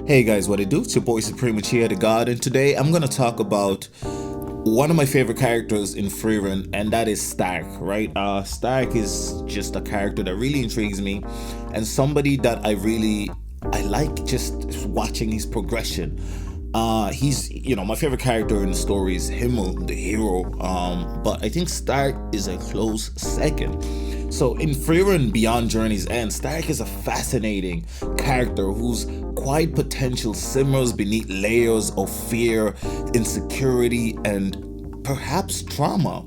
Hey guys, what it do? It's your boy Supreme Uchiha the God, and today I'm gonna talk about one of my favorite characters in Freerun, and that is Stark, right? Stark is just a character that really intrigues me, and somebody that I like just watching his progression. He's my favorite character in the story is Himmel, the hero. But I think Stark is a close second. So in Freerun Beyond Journey's End, Stark is a fascinating character whose quiet potential simmers beneath layers of fear, insecurity, and perhaps trauma.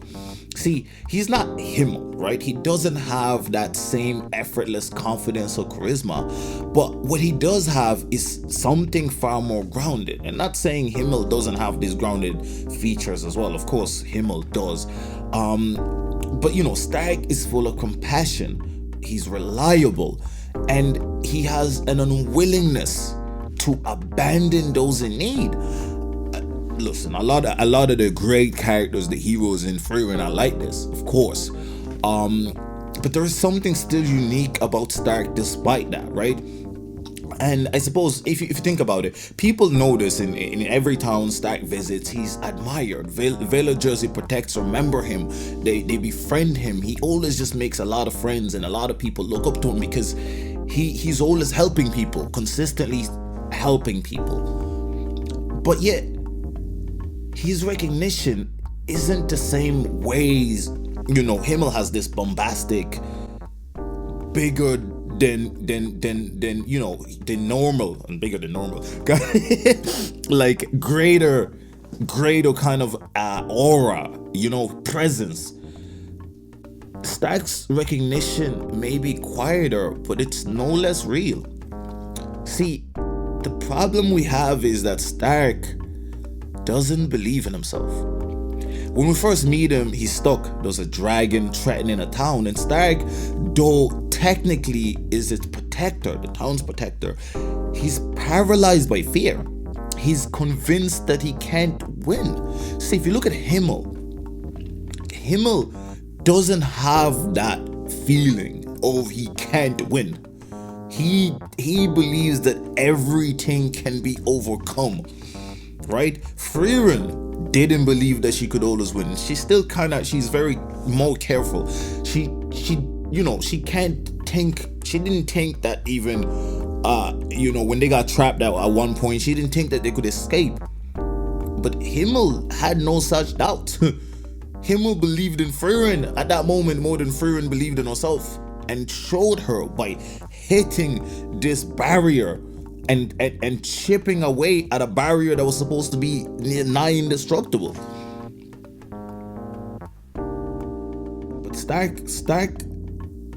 See, he's not him, right? He doesn't have that same effortless confidence or charisma. But what he does have is something far more grounded. And not saying Himmel doesn't have these grounded features as well. Of course, Himmel does. But Stark is full of compassion. He's reliable. And he has an unwillingness to abandon those in need. Listen, a lot of the great characters, the heroes in Freerun are like this, of course. But there is something still unique about Stark despite that, right? And I suppose if you think about it, people notice in every town Stark visits, he's admired. Villagers he protects remember him. They befriend him. He always just makes a lot of friends, and a lot of people look up to him because he's always helping people, consistently helping people. But yet his recognition isn't the same ways. Himmel has this bombastic, bigger than normal, and bigger than normal, like greater kind of aura, presence. Stark's recognition may be quieter, but it's no less real. See, the problem we have is that Stark doesn't believe in himself. When we first meet him, he's stuck. There's a dragon threatening a town, and Stark, though technically is its protector, the town's protector, he's paralyzed by fear. He's convinced that he can't win. See, if you look at Himmel doesn't have that feeling of he can't win. He believes that everything can be overcome, right? Freerun didn't believe that she could always win. She's very more careful. She can't think. She didn't think that even when they got trapped at one point, she didn't think that they could escape. But Himmel had no such doubt. Himmel believed in Freerun at that moment more than Freerun believed in herself, and showed her by hitting this barrier and chipping away at a barrier that was supposed to be nigh indestructible. But Stark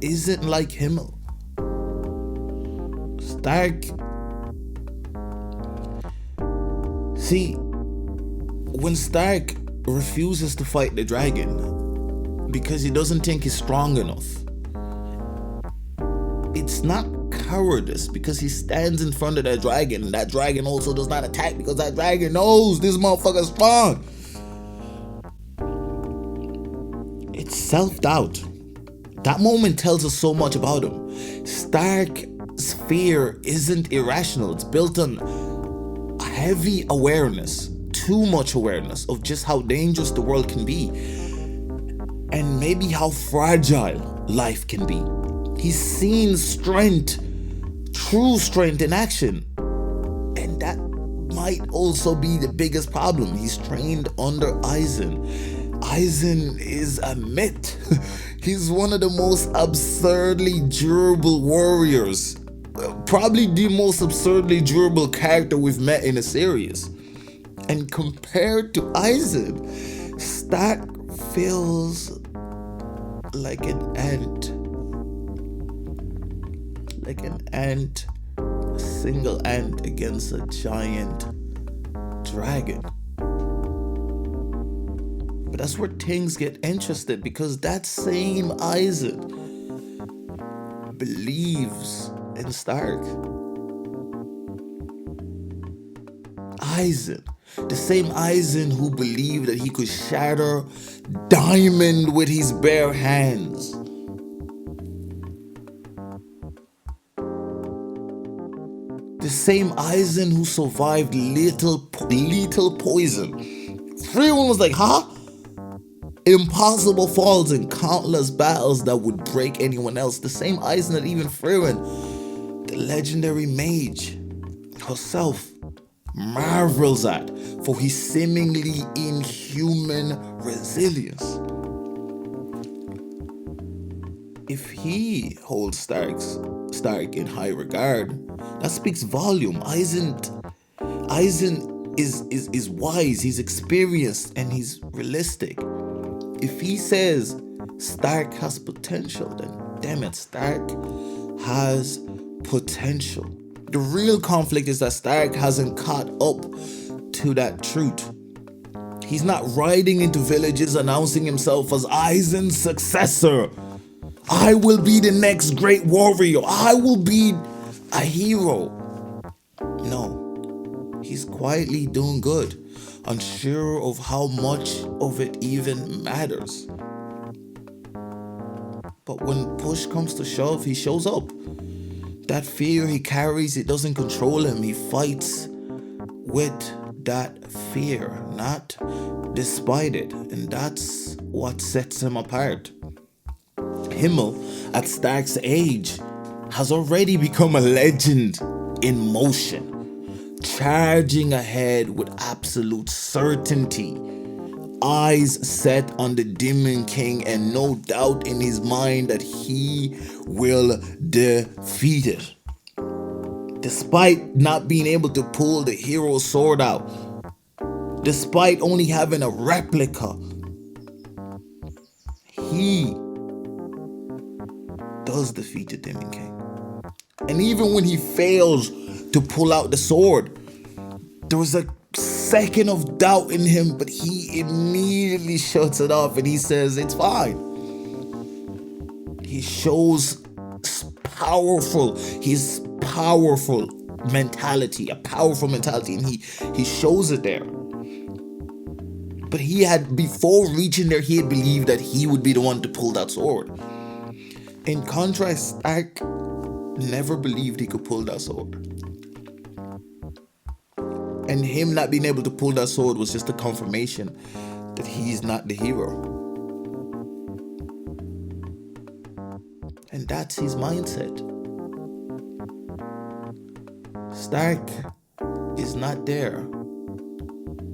isn't like Himmel. Stark, see, when Stark refuses to fight the dragon because he doesn't think he's strong enough, it's not cowardice, because he stands in front of that dragon, and that dragon also does not attack because that dragon knows this motherfucker's strong. It's self-doubt. That moment tells us so much about him. Stark's fear isn't irrational. It's built on heavy awareness, too much awareness of just how dangerous the world can be, and maybe how fragile life can be. He's seen strength, true strength in action. And that might also be the biggest problem. He's trained under Aizen. Aizen is a myth. He's one of the most absurdly durable warriors. Probably the most absurdly durable character we've met in a series. And compared to Aizen, Stark feels like an ant. Like an ant, a single ant against a giant dragon. But that's where things get interested, because that same Aizen believes in Stark. Aizen, the same Aizen who believed that he could shatter diamond with his bare hands. The same Aizen who survived lethal poison. Everyone was like, huh? Impossible falls in countless battles that would break anyone else. The same Aizen that even Frieren, the legendary mage herself, marvels at for his seemingly inhuman resilience. If he holds Stark in high regard, that speaks volume. Aizen is wise, he's experienced, and he's realistic. If he says Stark has potential, then damn it, Stark has potential. The real conflict is that Stark hasn't caught up to that truth. He's not riding into villages announcing himself as Aizen's successor. I will be the next great warrior. I will be a hero. No, he's quietly doing good, unsure of how much of it even matters. But when push comes to shove, he shows up. That fear he carries, it doesn't control him. He fights with that fear, not despite it. And that's what sets him apart. Himmel, at Stark's age, has already become a legend in motion, charging ahead with absolute certainty, eyes set on the Demon King, and no doubt in his mind that he will defeat it. Despite not being able to pull the hero sword out, despite only having a replica, he does defeat the Demon King. And even when he fails to pull out the sword, there was a second of doubt in him, but he immediately shuts it off and he says, it's fine. He shows his powerful mentality, and he shows it there. But before reaching there, he had believed that he would be the one to pull that sword. In contrast, Stark never believed he could pull that sword. And him not being able to pull that sword was just a confirmation that he's not the hero. And that's his mindset. Stark is not there.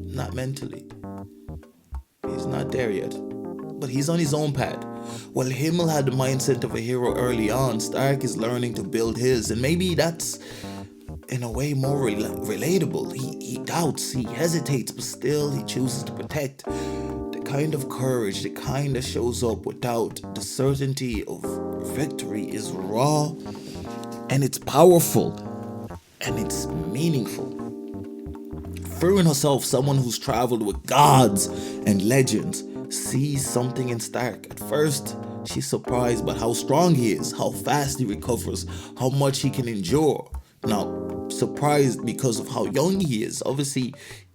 Not mentally. He's not there yet. But he's on his own path. While Himmel had the mindset of a hero early on, Stark is learning to build his. And maybe that's, in a way, more relatable. He doubts, he hesitates, but still he chooses to protect. The kind of courage, the kind that shows up without the certainty of victory is raw, and it's powerful, and it's meaningful. Frieren herself, someone who's traveled with gods and legends, sees something in Stark. At first, she's surprised by how strong he is, how fast he recovers, how much he can endure. Now, surprised because of how young he is. Obviously,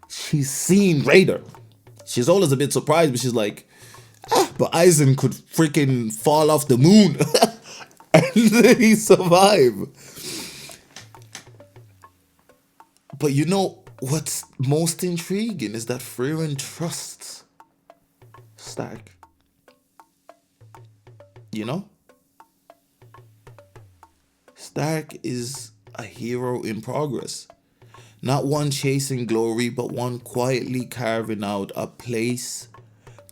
she's seen Raider. She's always a bit surprised, but she's like, but Aizen could freaking fall off the moon and he survived. But you know what's most intriguing is that Frieren trusts Stark. You know? Stark is a hero in progress. Not one chasing glory, but one quietly carving out a place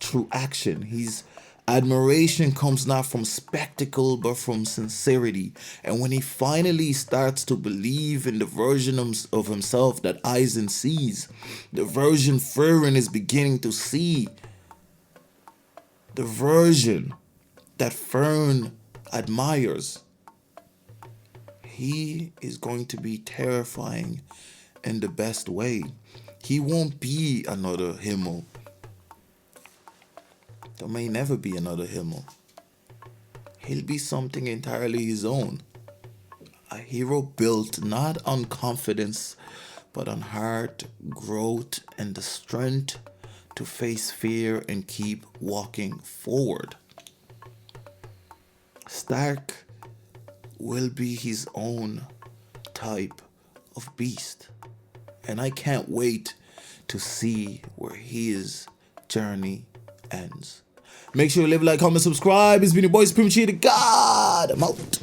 through action. His admiration comes not from spectacle, but from sincerity. And when he finally starts to believe in the version of himself that Aizen sees, the version Frieren is beginning to see, the version that Fern admires, he is going to be terrifying in the best way. He won't be another Himmel. There may never be another Himmel. He'll be something entirely his own. A hero built not on confidence, but on heart, growth, and the strength to face fear and keep walking forward. Stark will be his own type of beast. And I can't wait to see where his journey ends. Make sure you leave a like, comment, subscribe. It's been your boy Supreme Uchiha the God. I'm out.